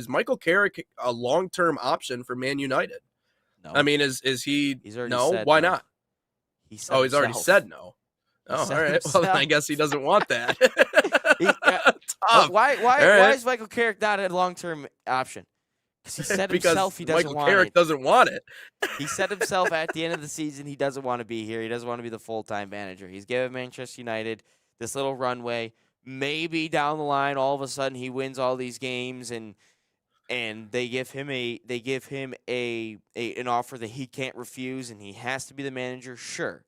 Is Michael Carrick a long-term option for Man United? I No, mean, is he? he's already No, said why no. not? He said Oh, he's already himself. said no. He Oh, all said right. Well, then I himself. guess he doesn't want that. Tough. Why All why why right. is Michael Carrick not a long-term option? Because he said Because himself he doesn't Michael want Carrick it. doesn't want it. He said himself at the end of the season he doesn't want to be here. He doesn't want to be the full-time manager. He's given Manchester United this little runway. Maybe down the line, all of a sudden, he wins all these games and they give him an offer that he can't refuse, and he has to be the manager. Sure,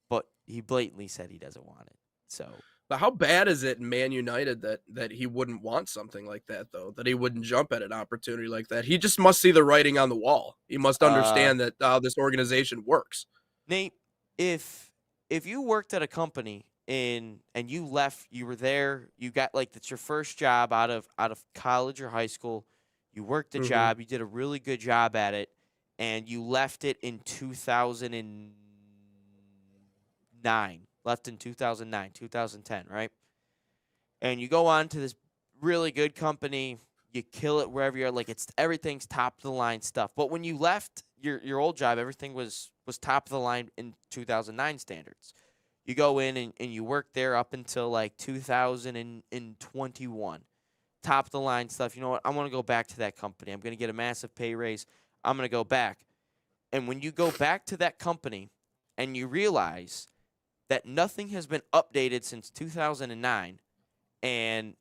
but he blatantly said he doesn't want it. So But how bad is it in Man United that he wouldn't want something like that, though? That he wouldn't jump at an opportunity like that? He just must see the writing on the wall. He must uh, understand that how this organization works. Nate, if you worked at a company and you left, you were there, you got like that's your first job out of college or high school, you worked the Hmm. job, you did a really good job at it, and you left it in 2009, left in 2009, 2010, right? And you go on to this really good company, you kill it wherever you're like it's everything's top of the line stuff. But when you left your old job, everything was top of the line in 2009 standards. You go in and you work there up until like 2021. Top of the line stuff. You know what? I want to go back to that company. I'm going to get a massive pay raise. I'm going to go back. And when you go back to that company and you realize that nothing has been updated since 2009 and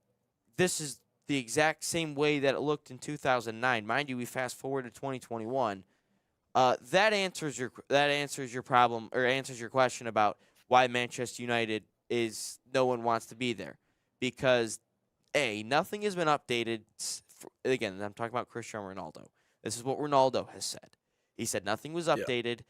this is the exact same way that it looked in 2009. Mind you, we fast forward to 2021. That answers your problem or answers your question about why Manchester United is no one wants to be there because nothing has been updated. Again, I'm talking about Cristiano Ronaldo. This is what Ronaldo has said. He said nothing was Yeah. updated.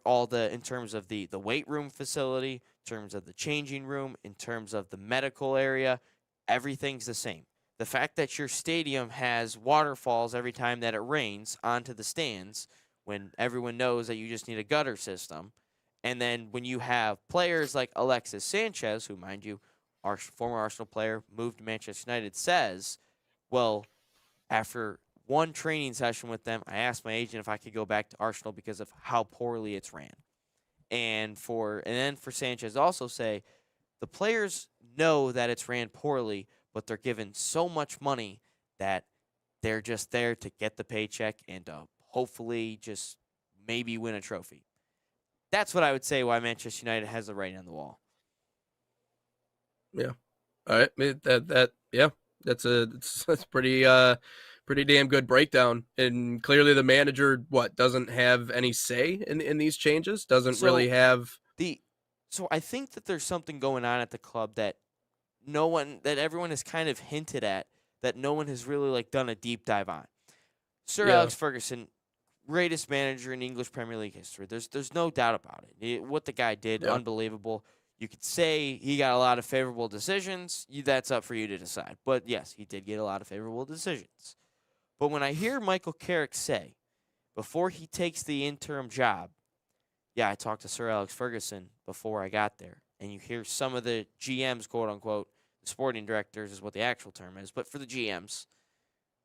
All the in terms of the weight room facility, in terms of the changing room, in terms of the medical area, everything's the same. The fact that your stadium has waterfalls every time that it rains onto the stands when everyone knows that you just need a gutter system. And then when you have players like Alexis Sanchez, who, mind you, our former Arsenal player, moved to Manchester United, says, well, after one training session with them, I asked my agent if I could go back to Arsenal because of how poorly it's ran. And then for Sanchez also say the players know that it's ran poorly, but they're given so much money that they're just there to get the paycheck and hopefully just maybe win a trophy. That's what I would say why Manchester United has the writing on the wall. Yeah. All right. Yeah. That's pretty damn good breakdown. And clearly the manager doesn't have any say in these changes. Doesn't really So have. the so I think that there's something going on at the club that everyone has kind of hinted at that no one has really like done a deep dive on. Sir Yeah. Alex Ferguson, greatest manager in English Premier League history. There's no doubt about it. What the guy did, Yeah. unbelievable. You could say he got a lot of favorable decisions. That's up for you to decide. But yes, he did get a lot of favorable decisions. But when I hear Michael Carrick say, before he takes the interim job, yeah, I talked to Sir Alex Ferguson before I got there, and you hear some of the GMs, quote unquote, the sporting directors is what the actual term is, but for the GMs,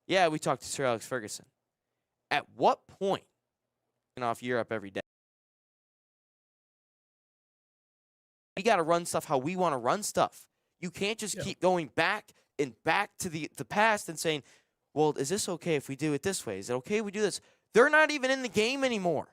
yeah, we talked to Sir Alex Ferguson. At what point, off Europe every day, we got to run stuff how we want to run stuff. You can't just Yeah. keep going back and back to the past and saying, well, is this okay if we do it this way? Is it okay if we do this? They're not even in the game anymore.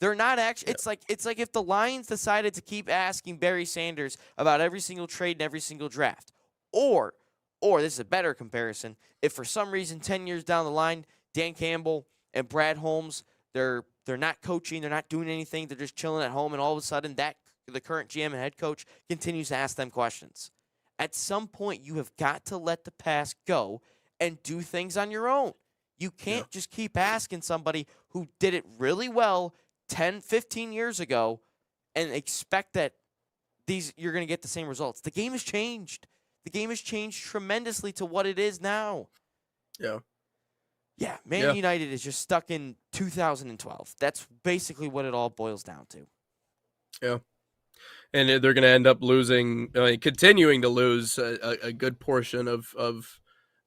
They're not actually. Yeah. It's like if the Lions decided to keep asking Barry Sanders about every single trade and every single draft, or this is a better comparison. If for some reason 10 years down the line, Dan Campbell and Brad Holmes, they're not coaching, they're not doing anything, they're just chilling at home, and all of a sudden that the current GM and head coach continues to ask them questions. At some point, you have got to let the past go and do things on your own. You Yeah. can't just keep asking somebody who did it really well 10, 15 years ago and expect that you're going to get the same results. The game has changed. The game has changed tremendously to what it is now. Yeah. Yeah, Man Yeah. United is just stuck in 2012. That's basically what it all boils down to. Yeah. And they're going to end up losing, continuing to lose a good portion of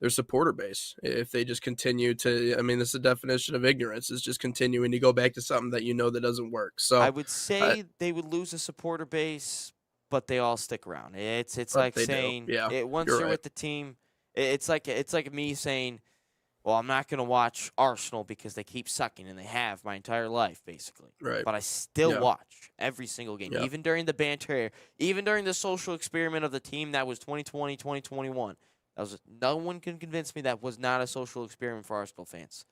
their supporter base if they just continue to. I mean, this is the definition of ignorance, is just continuing to go back to something that you know that doesn't work. I So, would uh, say they would lose a supporter base, but they all stick around. It's but like they do. saying Yeah, it once you're you're right. with the team. It's like me saying, "Well, I'm not going to watch Arsenal because they keep sucking, and they have my entire life basically." Right. But I still Yeah. watch every single game, Yeah. even during the banter, even during the social experiment of the team that was 2020, 2021. That was no one can convince me that was not a social experiment for Arsenal fans.